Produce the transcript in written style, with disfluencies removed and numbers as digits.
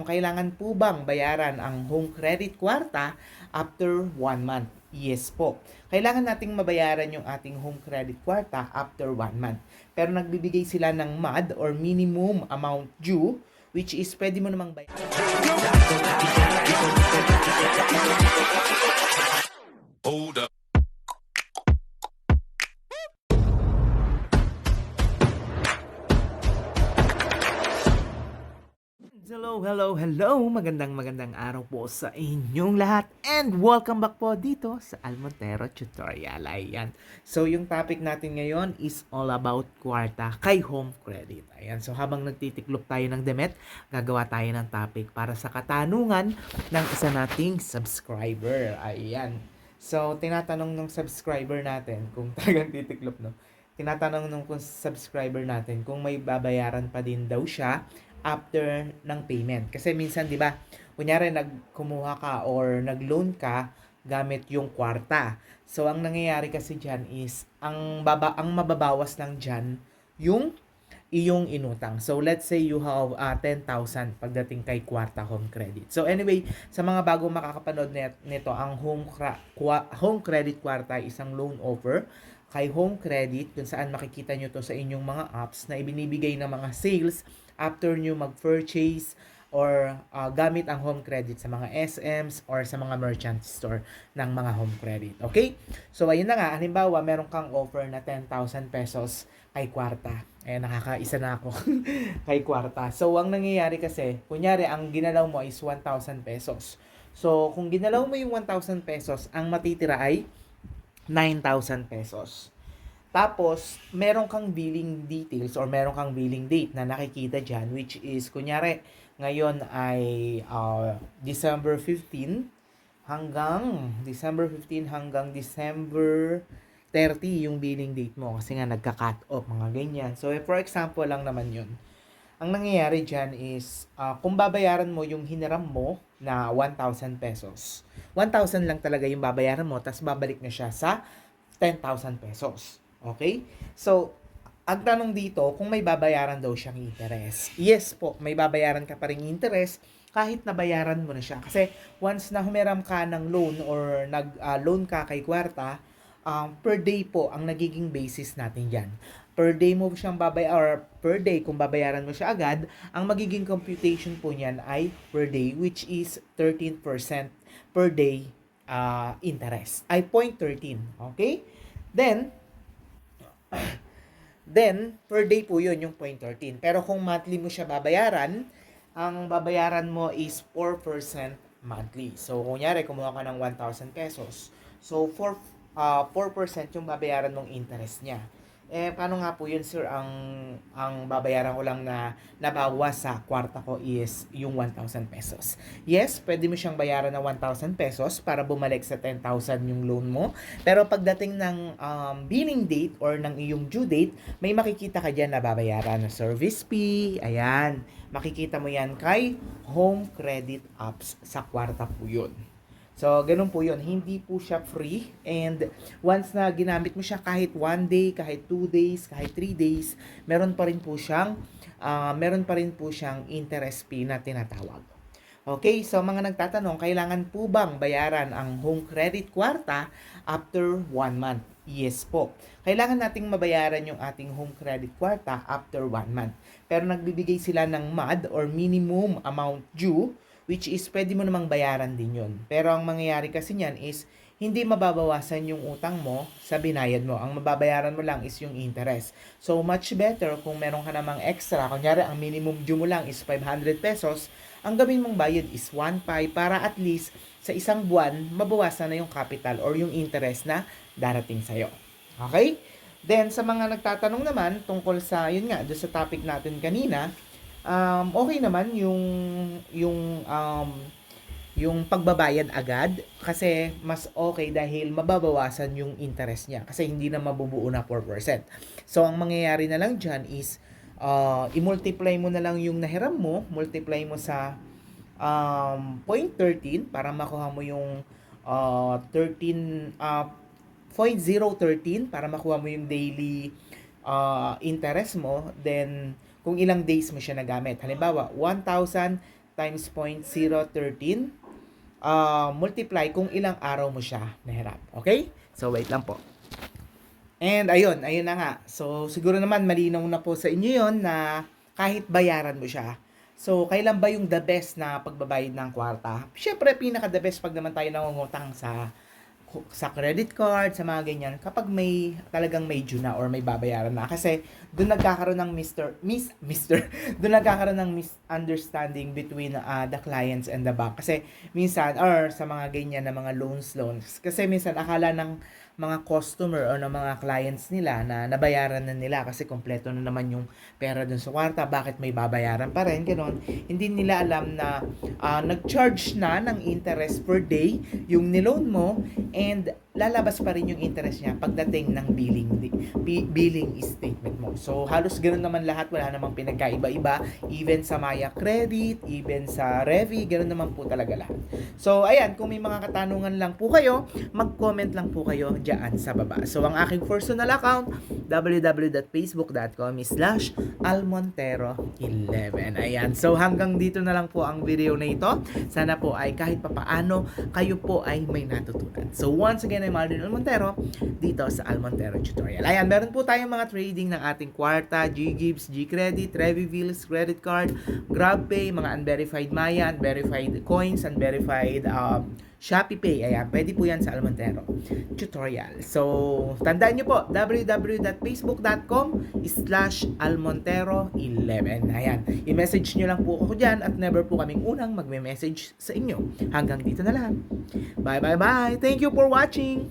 kailangan po bang bayaran ang home credit kwarta after 1 month? Yes po. Kailangan nating mabayaran yung ating home credit kwarta after 1 month. Pero nagbibigay sila ng MAD or minimum amount due, which is pwede mo namang bayaran. Hold up. Hello. Magandang araw po sa inyong lahat. And welcome back po dito sa Almontero Tutorial. Ayan. So, yung topic natin ngayon is all about kwarta kay home credit. Ayan. So, habang nagtitiklop tayo ng demet, gagawa tayo ng topic para sa katanungan ng isa nating subscriber. Ayan. So, tinatanong ng subscriber natin kung talagang titiklop, no? Tinatanong ng subscriber natin kung may babayaran pa din daw siya after ng payment. Kasi minsan, di ba, kunyari nagkumuha ka or nag-loan ka gamit yung kwarta. So, ang nangyayari kasi dyan is, ang mababawas lang dyan, yung iyong inutang. So, let's say you have 10,000 pagdating kay kwarta home credit. So, anyway, sa mga bagong makakapanood nito, ang home credit kwarta ay isang loan offer kay home credit kung saan makikita nyo to sa inyong mga apps na ibinibigay ng mga sales after nyo mag-purchase or gamit ang home credit sa mga SMs or sa mga merchant store ng mga home credit. Okay? So, ayun na nga. Halimbawa, meron kang offer na 10,000 pesos kay kwarta. Nakakaisa na ako kay kwarta. So, ang nangyayari kasi, kunyari, ang ginalaw mo is 1,000 pesos. So, kung ginalaw mo yung 1,000 pesos, ang matitira ay 9,000 pesos. Tapos, meron kang billing details or meron kang billing date na nakikita dyan, which is, kunyari, ngayon ay December 15 hanggang December 30 yung billing date mo kasi nga nagka-cut off, mga ganyan. So, for example lang naman yun. Ang nangyayari dyan is, kung babayaran mo yung hiniram mo na 1,000 pesos, 1,000 lang talaga yung babayaran mo, tapos babalik na siya sa 10,000 pesos. Okay? So, ang tanong dito, kung may babayaran daw siyang interest. Yes po, may babayaran ka pa rin interest kahit nabayaran mo na siya. Kasi once na humiram ka ng loan or nag-loan ka kay kwarta, per day po ang nagiging basis natin dyan. Per day mo siyang or per day kung babayaran mo siya agad, ang magiging computation po niyan ay per day, which is 13% per day interest. Ay 0.13. Okay? Then, per day po yun yung 0.13. Pero kung monthly mo siya babayaran, ang babayaran mo is 4% monthly. So, kunyari, kumuha ka ng 1,000 pesos. So, 4% yung babayaran mong interest niya. Paano nga po yun, sir? Ang babayaran ko lang na nabawas sa kwarta ko is yung 1,000 pesos. Yes, pwede mo siyang bayaran ng 1,000 pesos para bumalik sa 10,000 yung loan mo. Pero pagdating ng billing date or ng iyong due date, may makikita ka dyan na babayaran na service fee. Ayan, makikita mo yan kay home credit apps sa kwarta po yun. So, ganun po yun. Hindi po siya free. And once na ginamit mo siya kahit 1 day, kahit 2 days, kahit 3 days, meron pa rin po siyang interest fee na tinatawag. Okay, so mga nagtatanong, kailangan po bang bayaran ang home credit kwarta after 1 month? Yes po. Kailangan nating mabayaran yung ating home credit kwarta after 1 month. Pero nagbibigay sila ng MAD or minimum amount due, which is pwede mo namang bayaran din yun. Pero ang mangyayari kasi niyan is, hindi mababawasan yung utang mo sa binayad mo. Ang mababayaran mo lang is yung interest. So, much better kung meron ka namang extra. Kunyari, ang minimum due mo lang is 500 pesos. Ang gawin mong bayad is 1.5 para at least sa isang buwan, mabawasan na yung capital or yung interest na darating sa'yo. Okay? Then, sa mga nagtatanong naman tungkol sa, yun nga, doon sa topic natin kanina, okay naman yung pagbabayad agad kasi mas okay dahil mababawasan yung interest niya kasi hindi na mabubuo na 4%. So, ang mangyayari na lang dyan is i-multiply mo na lang yung nahiram mo, multiply mo sa 0.13 para makuha mo yung 0.013 para makuha mo yung daily interest mo. Then, kung ilang days mo siya nagamit. Halimbawa, 1,000 times 0.013 multiply kung ilang araw mo siya nahirap. Okay? So, wait lang po. And ayun na nga. So, siguro naman malinaw na po sa inyo yon na kahit bayaran mo siya. So, kailan ba yung the best na pagbabayad ng kwarta? Siyempre, pinaka-the best pag naman tayo nangungutang sa credit card, sa mga ganyan, kapag talagang may due na or may babayaran na. Kasi doon nagkakaroon ng doon nagkakaroon ng misunderstanding between the clients and the bank. Kasi minsan, or sa mga ganyan na mga loans. Kasi minsan, akala ng mga customer o ng mga clients nila na nabayaran na nila kasi kompleto na naman yung pera dun sa kwarta, bakit may babayaran pa rin, gano'n. Hindi nila alam na nag-charge na ng interest per day yung niloan mo and lalabas pa rin yung interest niya pagdating ng billing statement mo. So, halos ganoon naman lahat, wala namang pinagkaiba-iba, even sa Maya Credit, even sa Revi, ganoon naman po talaga lahat. So, ayan, kung may mga katanungan lang po kayo, mag-comment lang po kayo dyan sa baba. So, ang aking personal account, www.facebook.com/almontero11. Ayan, so hanggang dito na lang po ang video na ito. Sana po ay kahit papaano, kayo po ay may natutunan. So, once again, I'm Marlon Almontero dito sa Almontero Tutorial. Ayan, meron po tayong mga trading ng ating kwarta, G-Gibbs, G-Credit, Revivilles, credit card, GrabPay, mga unverified Maya, unverified coins, unverified Shopee Pay. Ayan, pwede po yan sa Almontero Tutorial. So, tandaan nyo po, www.facebook.com/almontero11. Ayan, i-message nyo lang po ako dyan at never po kaming unang magme-message sa inyo. Hanggang dito na lang. Bye, bye, bye. Thank you for watching.